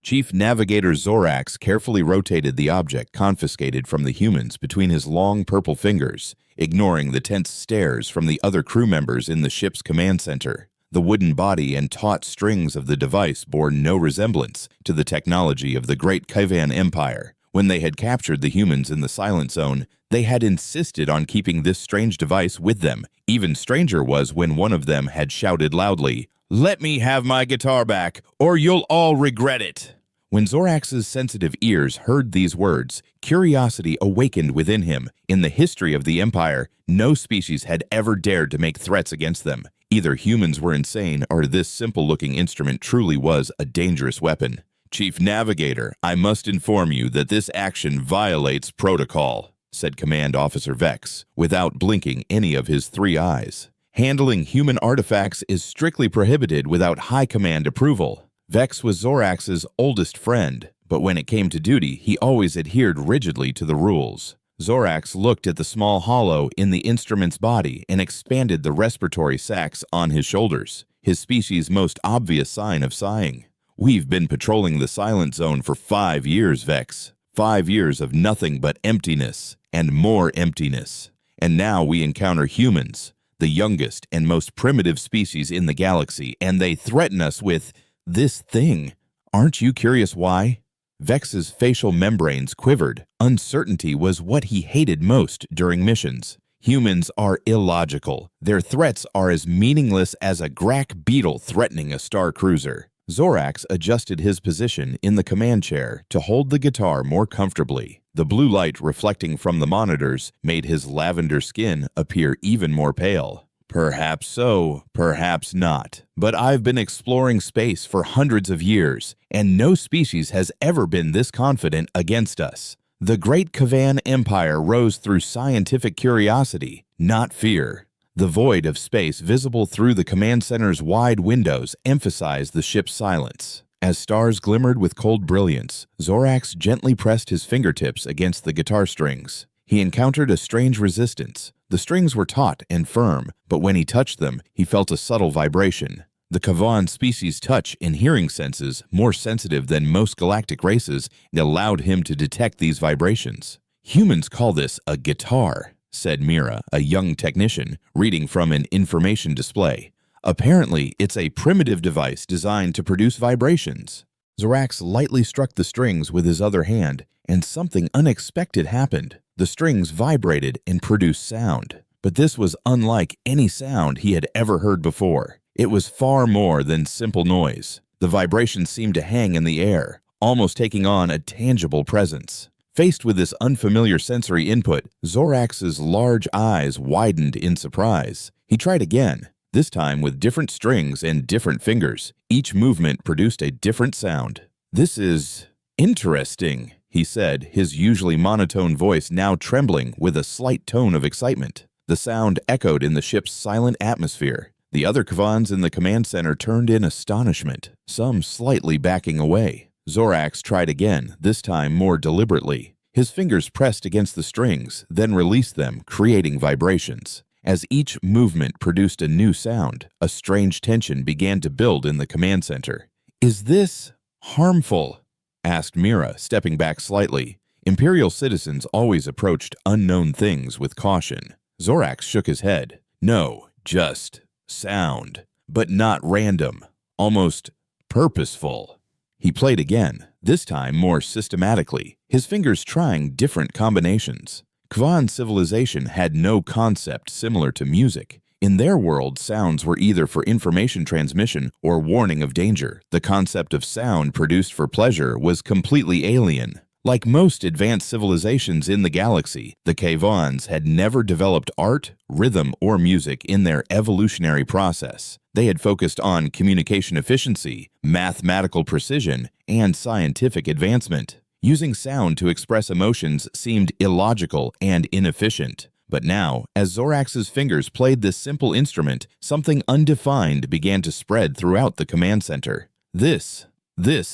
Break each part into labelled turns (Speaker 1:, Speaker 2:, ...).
Speaker 1: Chief Navigator Zorax carefully rotated the object confiscated from the humans between his long purple fingers, ignoring the tense stares from the other crew members in the ship's command center. The wooden body and taut strings of the device bore no resemblance to the technology of the Great Kaivan Empire. When they had captured the humans in the Silent Zone, they had insisted on keeping this strange device with them. Even stranger was when one of them had shouted loudly, "Let me have my guitar back, or you'll all regret it." When Zorax's sensitive ears heard these words, curiosity awakened within him. In the history of the Empire, no species had ever dared to make threats against them. Either humans were insane, or this simple-looking instrument truly was a dangerous weapon. "Chief Navigator, I must inform you that this action violates protocol," said Command Officer Vex, without blinking any of his 3 eyes. "Handling human artifacts is strictly prohibited without High Command approval." Vex was Zorax's oldest friend, but when it came to duty, he always adhered rigidly to the rules. Zorax looked at the small hollow in the instrument's body and expanded the respiratory sacs on his shoulders, his species' most obvious sign of sighing. "We've been patrolling the Silent Zone for 5 years, Vex. 5 years of nothing but emptiness and more emptiness. And now we encounter humans, the youngest and most primitive species in the galaxy, and they threaten us with this thing. Aren't you curious why?" Vex's facial membranes quivered. Uncertainty was what he hated most during missions. Humans are illogical. Their threats are as meaningless as a Grak beetle threatening a star cruiser. Zorax adjusted his position in the command chair to hold the guitar more comfortably. The blue light reflecting from the monitors made his lavender skin appear even more pale. "Perhaps so, perhaps not. But I've been exploring space for hundreds of years, and no species has ever been this confident against us. The Great Kaivan Empire rose through scientific curiosity, not fear." The void of space visible through the command center's wide windows emphasized the ship's silence. As stars glimmered with cold brilliance, Zorax gently pressed his fingertips against the guitar strings. He encountered a strange resistance. The strings were taut and firm, but when he touched them, he felt a subtle vibration. The Kaivan species' touch and hearing senses, more sensitive than most galactic races, allowed him to detect these vibrations. "Humans call this a guitar," said Mira, a young technician, reading from an information display. "Apparently, it's a primitive device designed to produce vibrations." Zorax lightly struck the strings with his other hand, and something unexpected happened. The strings vibrated and produced sound. But this was unlike any sound he had ever heard before. It was far more than simple noise. The vibration seemed to hang in the air, almost taking on a tangible presence. Faced with this unfamiliar sensory input, Zorax's large eyes widened in surprise. He tried again, this time with different strings and different fingers. Each movement produced a different sound. "This is interesting," he said, his usually monotone voice now trembling with a slight tone of excitement. The sound echoed in the ship's silent atmosphere. The other Kaivans in the command center turned in astonishment, some slightly backing away. Zorax tried again, this time more deliberately. His fingers pressed against the strings, then released them, creating vibrations. As each movement produced a new sound, a strange tension began to build in the command center. "Is this harmful?" asked Mira, stepping back slightly. Imperial citizens always approached unknown things with caution. Zorax shook his head. "No, just sound, but not random, almost purposeful." He played again, this time more systematically, his fingers trying different combinations. Kvan civilization had no concept similar to music. In their world, sounds were either for information transmission or warning of danger. The concept of sound produced for pleasure was completely alien. Like most advanced civilizations in the galaxy, the Kaivans had never developed art, rhythm, or music in their evolutionary process. They had focused on communication efficiency, mathematical precision, and scientific advancement. Using sound to express emotions seemed illogical and inefficient. But now, as Zorax's fingers played this simple instrument, something undefined began to spread throughout the command center. This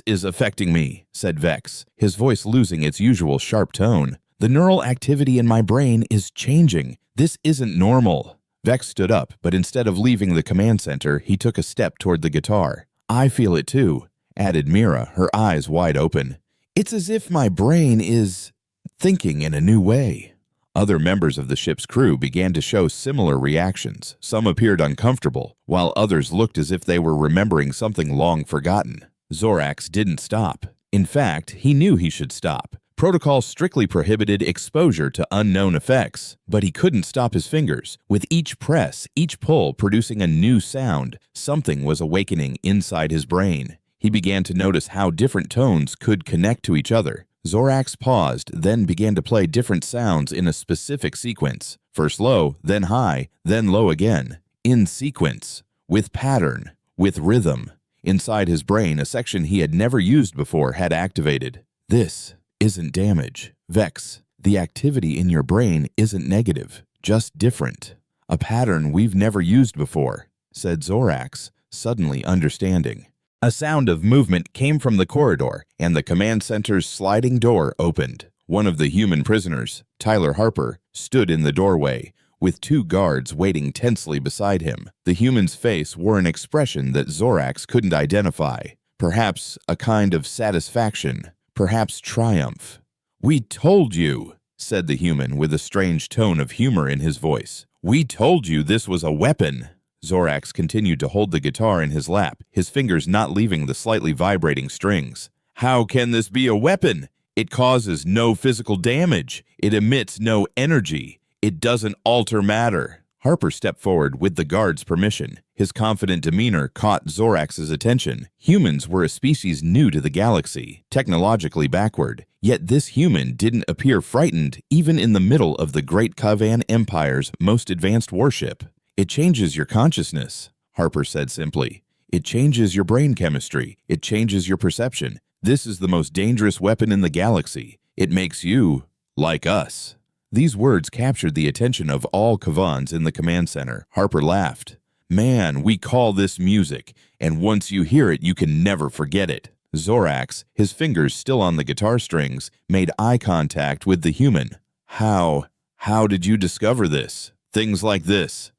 Speaker 1: is affecting me," said Vex, his voice losing its usual sharp tone. "The neural activity in my brain is changing. This isn't normal." Vex stood up, but instead of leaving the command center, he took a step toward the guitar. "I feel it too." added Mira, her eyes wide open. "It's as if my brain is thinking in a new way." Other members of the ship's crew began to show similar reactions. Some appeared uncomfortable, while others looked as if they were remembering something long forgotten. Zorax didn't stop. In fact, he knew he should stop. Protocol strictly prohibited exposure to unknown effects, but he couldn't stop his fingers. With each press, each pull producing a new sound, something was awakening inside his brain. He began to notice how different tones could connect to each other. Zorax paused, then began to play different sounds in a specific sequence. First low, then high, then low again. In sequence, with pattern, with rhythm. Inside his brain, a section he had never used before had activated. "This isn't damage. Vex, the activity in your brain isn't negative, just different. A pattern we've never used before," said Zorax, suddenly understanding. A sound of movement came from the corridor, and the command center's sliding door opened. One of the human prisoners, Tyler Harper, stood in the doorway, with 2 guards waiting tensely beside him. The human's face wore an expression that Zorax couldn't identify. Perhaps a kind of satisfaction, perhaps triumph. "We told you," said the human with a strange tone of humor in his voice. "We told you this was a weapon." Zorax continued to hold the guitar in his lap, his fingers not leaving the slightly vibrating strings. "How can this be a weapon? It causes no physical damage. It emits no energy. It doesn't alter matter." Harper stepped forward with the guard's permission. His confident demeanor caught Zorax's attention. Humans were a species new to the galaxy, technologically backward. Yet this human didn't appear frightened even in the middle of the Great Kavan Empire's most advanced warship. "It changes your consciousness," Harper said simply. "It changes your brain chemistry. It changes your perception. This is the most dangerous weapon in the galaxy. It makes you like us." These words captured the attention of all Kavans in the command center. Harper laughed. "Man, we call this music, and once you hear it, you can never forget it." Zorax, his fingers still on the guitar strings, made eye contact with the human. How did you discover this? Things like this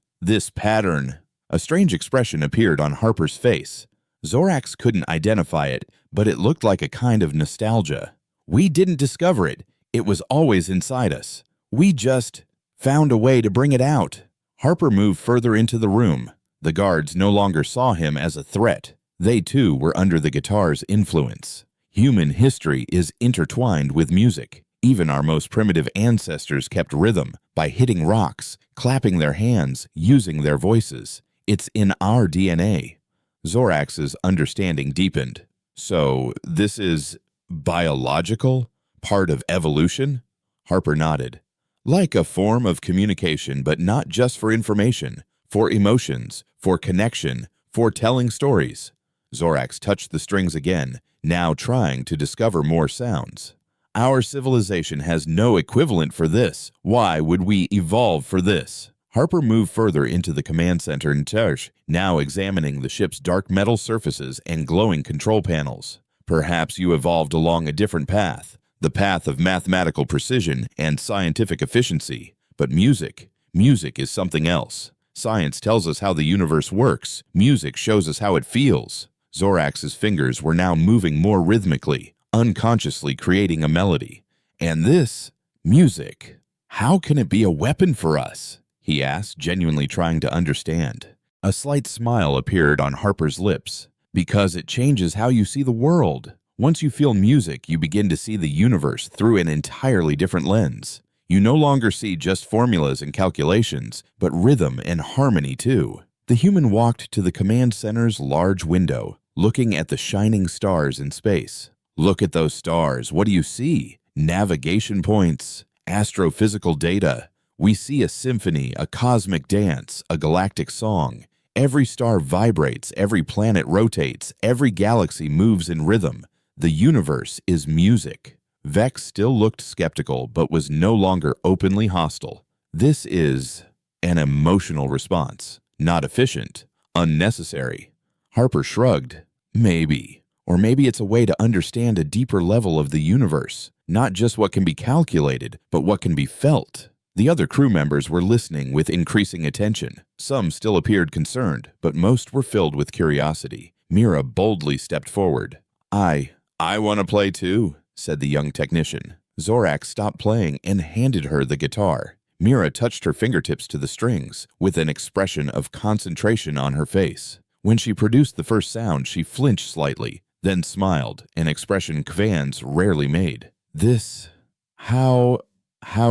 Speaker 1: pattern." A strange expression appeared on Harper's face. Zorax couldn't identify it, but it looked like a kind of nostalgia. "We didn't discover it. It was always inside us. We just found a way to bring it out." Harper moved further into the room. The guards no longer saw him as a threat. They too were under the guitar's influence. Human history is intertwined with music. Even our most primitive ancestors kept rhythm by hitting rocks, clapping their hands, using their voices. It's in our DNA. Zorax's understanding deepened. "So, this is biological? Part of evolution?" Harper nodded. "Like a form of communication, but not just for information, for emotions, for connection, for telling stories." Zorax touched the strings again, now trying to discover more sounds. "Our civilization has no equivalent for this. Why would we evolve for this?" Harper moved further into the command center in Tersh, now examining the ship's dark metal surfaces and glowing control panels. "Perhaps you evolved along a different path, the path of mathematical precision and scientific efficiency. But music is something else. Science tells us how the universe works. Music shows us how it feels." Zorax's fingers were now moving more rhythmically, unconsciously creating a melody. "And this music, how can it be a weapon for us?" he asked, genuinely trying to understand. A slight smile appeared on Harper's lips. "Because it changes how you see the world. Once you feel music, you begin to see the universe through an entirely different lens. You no longer see just formulas and calculations, but rhythm and harmony too." The human walked to the command center's large window, looking at the shining stars in space. "Look at those stars. What do you see? Navigation points, astrophysical data. We see a symphony, a cosmic dance, a galactic song. Every star vibrates, every planet rotates, every galaxy moves in rhythm. The universe is music." Vex still looked skeptical, but was no longer openly hostile. "This is an emotional response, not efficient, unnecessary." Harper shrugged. "Maybe. Or maybe it's a way to understand a deeper level of the universe, not just what can be calculated, but what can be felt." The other crew members were listening with increasing attention. Some still appeared concerned, but most were filled with curiosity. Mira boldly stepped forward. I want to play too, said the young technician. Zorax stopped playing and handed her the guitar. Mira touched her fingertips to the strings with an expression of concentration on her face. When she produced the first sound, she flinched slightly, then smiled, an expression Kvans rarely made. How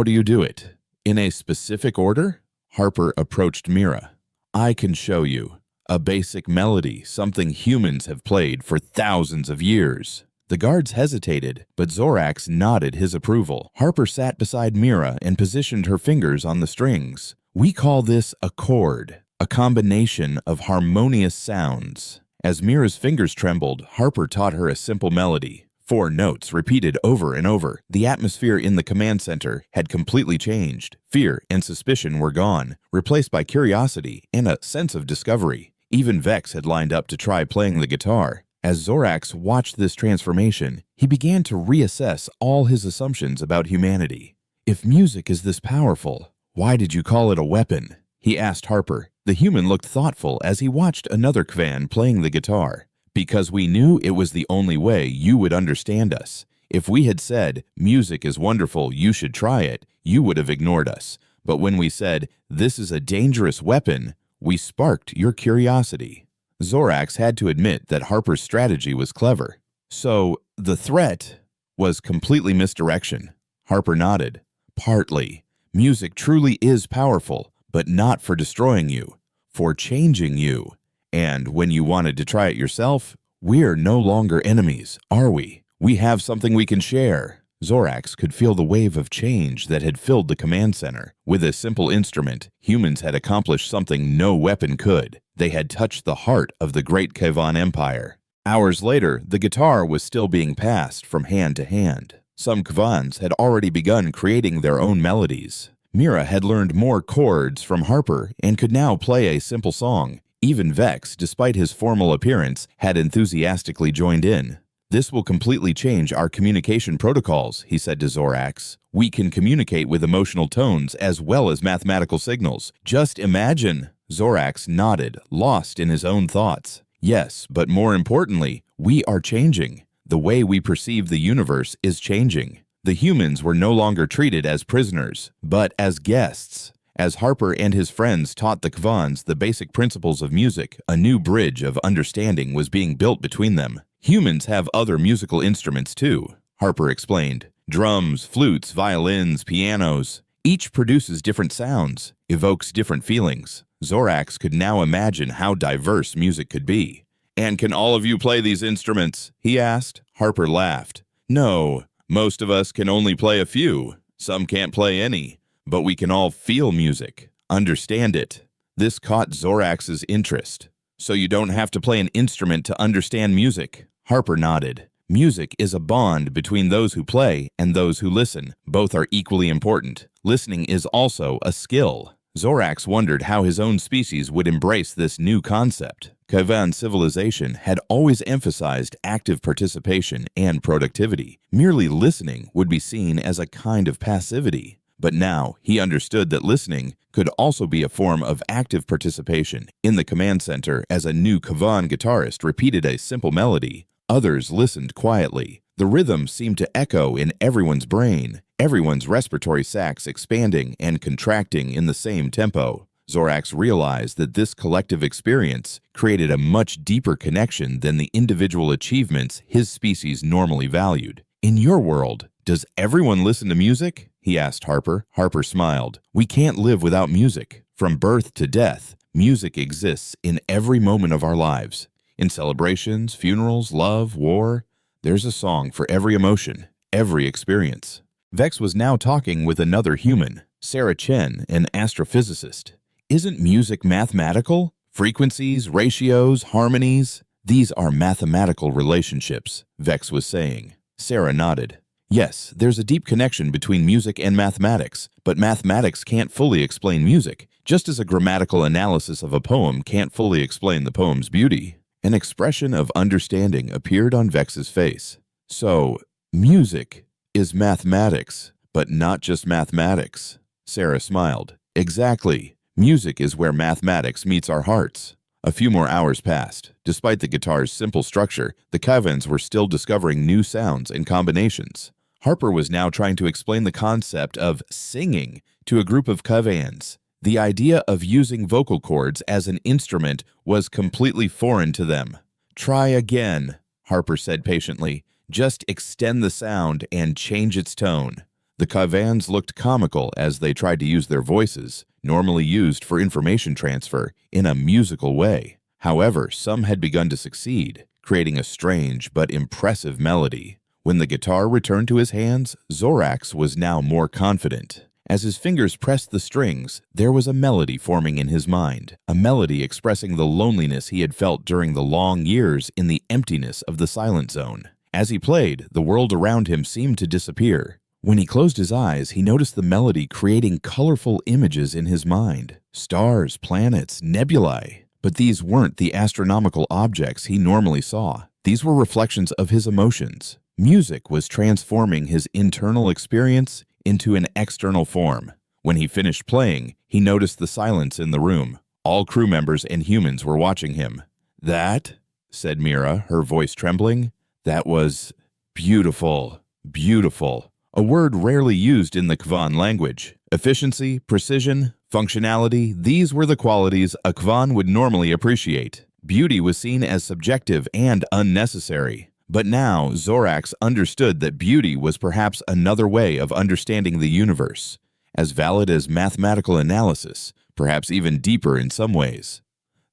Speaker 1: do you do it? In a specific order? Harper approached Mira. I can show you. A basic melody, something humans have played for thousands of years. The guards hesitated, but Zorax nodded his approval. Harper sat beside Mira and positioned her fingers on the strings. We call this a chord, a combination of harmonious sounds. As Mira's fingers trembled, Harper taught her a simple melody. 4 notes repeated over and over. The atmosphere in the command center had completely changed. Fear and suspicion were gone, replaced by curiosity and a sense of discovery. Even Vex had lined up to try playing the guitar. As Zorax watched this transformation, he began to reassess all his assumptions about humanity. If music is this powerful, why did you call it a weapon? He asked Harper. The human looked thoughtful as he watched another Kvan playing the guitar. Because we knew it was the only way you would understand us. If we had said, music is wonderful, you should try it, you would have ignored us. But when we said, this is a dangerous weapon, we sparked your curiosity. Zorax had to admit that Harper's strategy was clever. So, the threat was completely misdirection. Harper nodded. Partly. Music truly is powerful, but not for destroying you, for changing you. And when you wanted to try it yourself, we're no longer enemies, are we? We have something we can share. Zorax could feel the wave of change that had filled the command center. With a simple instrument, humans had accomplished something no weapon could. They had touched the heart of the great Kvan Empire. Hours later, the guitar was still being passed from hand to hand. Some Kvans had already begun creating their own melodies. Mira had learned more chords from Harper and could now play a simple song. Even Vex, despite his formal appearance, had enthusiastically joined in. This will completely change our communication protocols, he said to Zorax. We can communicate with emotional tones as well as mathematical signals. Just imagine. Zorax nodded, lost in his own thoughts. Yes, but more importantly, we are changing. The way we perceive the universe is changing. The humans were no longer treated as prisoners, but as guests. As Harper and his friends taught the Kvans the basic principles of music, a new bridge of understanding was being built between them. Humans have other musical instruments too, Harper explained. Drums, flutes, violins, pianos. Each produces different sounds, evokes different feelings. Zorax could now imagine how diverse music could be. And can all of you play these instruments? He asked. Harper laughed. No, most of us can only play a few. Some can't play any. But we can all feel music, understand it. This caught Zorax's interest. So you don't have to play an instrument to understand music. Harper nodded. Music is a bond between those who play and those who listen. Both are equally important. Listening is also a skill. Zorax wondered how his own species would embrace this new concept. Kvan civilization had always emphasized active participation and productivity. Merely listening would be seen as a kind of passivity. But now he understood that listening could also be a form of active participation. In the command center, as a new Kvan guitarist repeated a simple melody, others listened quietly. The rhythm seemed to echo in everyone's brain, everyone's respiratory sacs expanding and contracting in the same tempo. Zorax realized that this collective experience created a much deeper connection than the individual achievements his species normally valued. In your world, does everyone listen to music? He asked Harper. Harper smiled. We can't live without music. From birth to death, music exists in every moment of our lives. In celebrations, funerals, love, war, there's a song for every emotion, every experience. Vex was now talking with another human, Sarah Chen, an astrophysicist. Isn't music mathematical? Frequencies, ratios, harmonies? These are mathematical relationships, Vex was saying. Sarah nodded. Yes, there's a deep connection between music and mathematics, but mathematics can't fully explain music, just as a grammatical analysis of a poem can't fully explain the poem's beauty. An expression of understanding appeared on Vex's face. So, music is mathematics, but not just mathematics. Sarah smiled. Exactly. Music is where mathematics meets our hearts. A few more hours passed. Despite the guitar's simple structure, the Kavans were still discovering new sounds and combinations. Harper was now trying to explain the concept of singing to a group of Kavans. The idea of using vocal cords as an instrument was completely foreign to them. "Try again," Harper said patiently. "Just extend the sound and change its tone." The Kavans looked comical as they tried to use their voices, normally used for information transfer, in a musical way. However, some had begun to succeed, creating a strange but impressive melody. When the guitar returned to his hands, Zorax was now more confident. As his fingers pressed the strings, there was a melody forming in his mind, a melody expressing the loneliness he had felt during the long years in the emptiness of the Silent Zone. As he played, the world around him seemed to disappear. When he closed his eyes, he noticed the melody creating colorful images in his mind. Stars, planets, nebulae. But these weren't the astronomical objects he normally saw. These were reflections of his emotions. Music was transforming his internal experience into an external form. When he finished playing, he noticed the silence in the room. All crew members and humans were watching him. "That," said Mira, her voice trembling, "that was beautiful, beautiful." A word rarely used in the Kvan language. Efficiency, precision, functionality, these were the qualities a Kvan would normally appreciate. Beauty was seen as subjective and unnecessary. But now, Zorax understood that beauty was perhaps another way of understanding the universe, as valid as mathematical analysis, perhaps even deeper in some ways.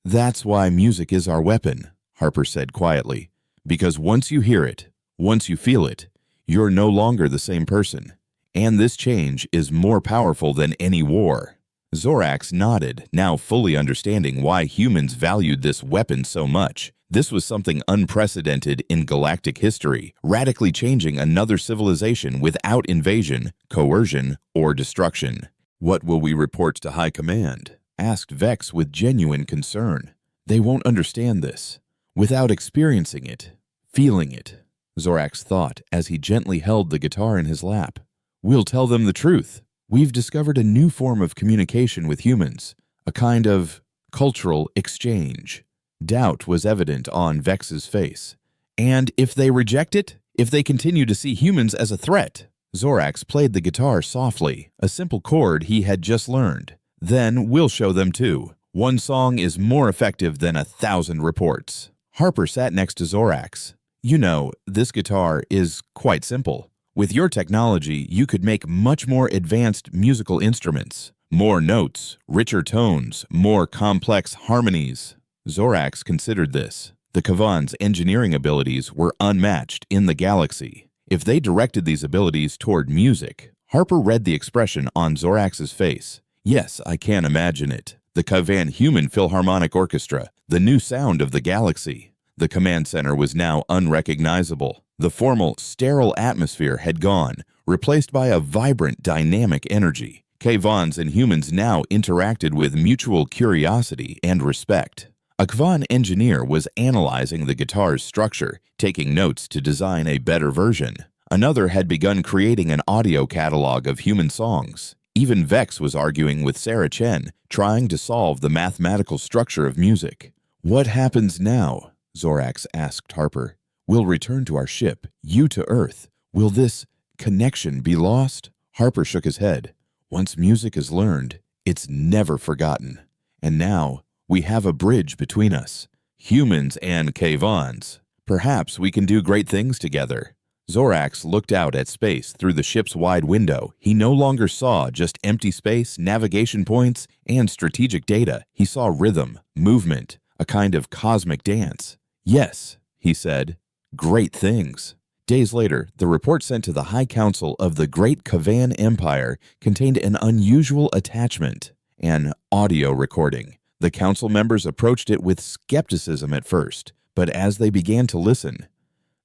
Speaker 1: "That's why music is our weapon," Harper said quietly. "Because once you hear it, once you feel it, you're no longer the same person. And this change is more powerful than any war." Zorax nodded, now fully understanding why humans valued this weapon so much. This was something unprecedented in galactic history, radically changing another civilization without invasion, coercion, or destruction. "What will we report to High Command?" asked Vex with genuine concern. "They won't understand this. Without experiencing it, feeling it," Zorax thought as he gently held the guitar in his lap. "We'll tell them the truth. We've discovered a new form of communication with humans, a kind of cultural exchange." Doubt was evident on Vex's face. "And if they reject it? If they continue to see humans as a threat?" Zorax played the guitar softly, a simple chord he had just learned. "Then we'll show them too. One song is more effective than 1,000 reports." Harper sat next to Zorax. "You know, this guitar is quite simple. With your technology, you could make much more advanced musical instruments. More notes, richer tones, more complex harmonies." Zorax considered this. The Kavan's engineering abilities were unmatched in the galaxy. If they directed these abilities toward music, Harper read the expression on Zorax's face. "Yes, I can imagine it. The Kavan Human Philharmonic Orchestra, the new sound of the galaxy." The command center was now unrecognizable. The formal, sterile atmosphere had gone, replaced by a vibrant, dynamic energy. Kavans and humans now interacted with mutual curiosity and respect. A Kvan engineer was analyzing the guitar's structure, taking notes to design a better version. Another had begun creating an audio catalog of human songs. Even Vex was arguing with Sarah Chen, trying to solve the mathematical structure of music. "What happens now?" Zorax asked Harper. "We'll return to our ship, you to Earth. Will this connection be lost?" Harper shook his head. "Once music is learned, it's never forgotten. And now, we have a bridge between us, humans and Kavans. Perhaps we can do great things together." Zorax looked out at space through the ship's wide window. He no longer saw just empty space, navigation points, and strategic data. He saw rhythm, movement, a kind of cosmic dance. "Yes," he said, "great things." Days later, the report sent to the High Council of the Great Kavan Empire contained an unusual attachment, an audio recording. The council members approached it with skepticism at first, but as they began to listen,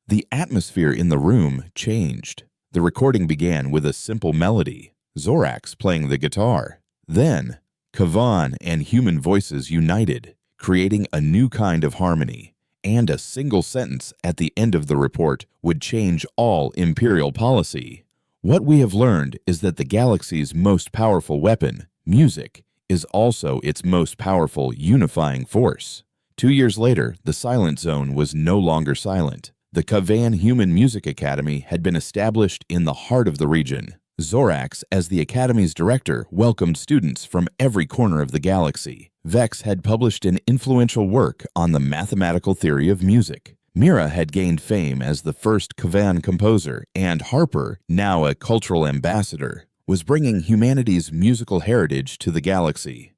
Speaker 1: the atmosphere in the room changed. The recording began with a simple melody, Zorax playing the guitar. Then, Kavan and human voices united, creating a new kind of harmony. And a single sentence at the end of the report would change all Imperial policy. "What we have learned is that the galaxy's most powerful weapon, music, is also its most powerful unifying force. 2 years later, the Silent Zone was no longer silent. The Kavan Human Music Academy had been established in the heart of the region. Zorax, as the Academy's director, welcomed students from every corner of the galaxy. Vex had published an influential work on the mathematical theory of music. Mira had gained fame as the first Kavan composer, and Harper, now a cultural ambassador, was bringing humanity's musical heritage to the galaxy.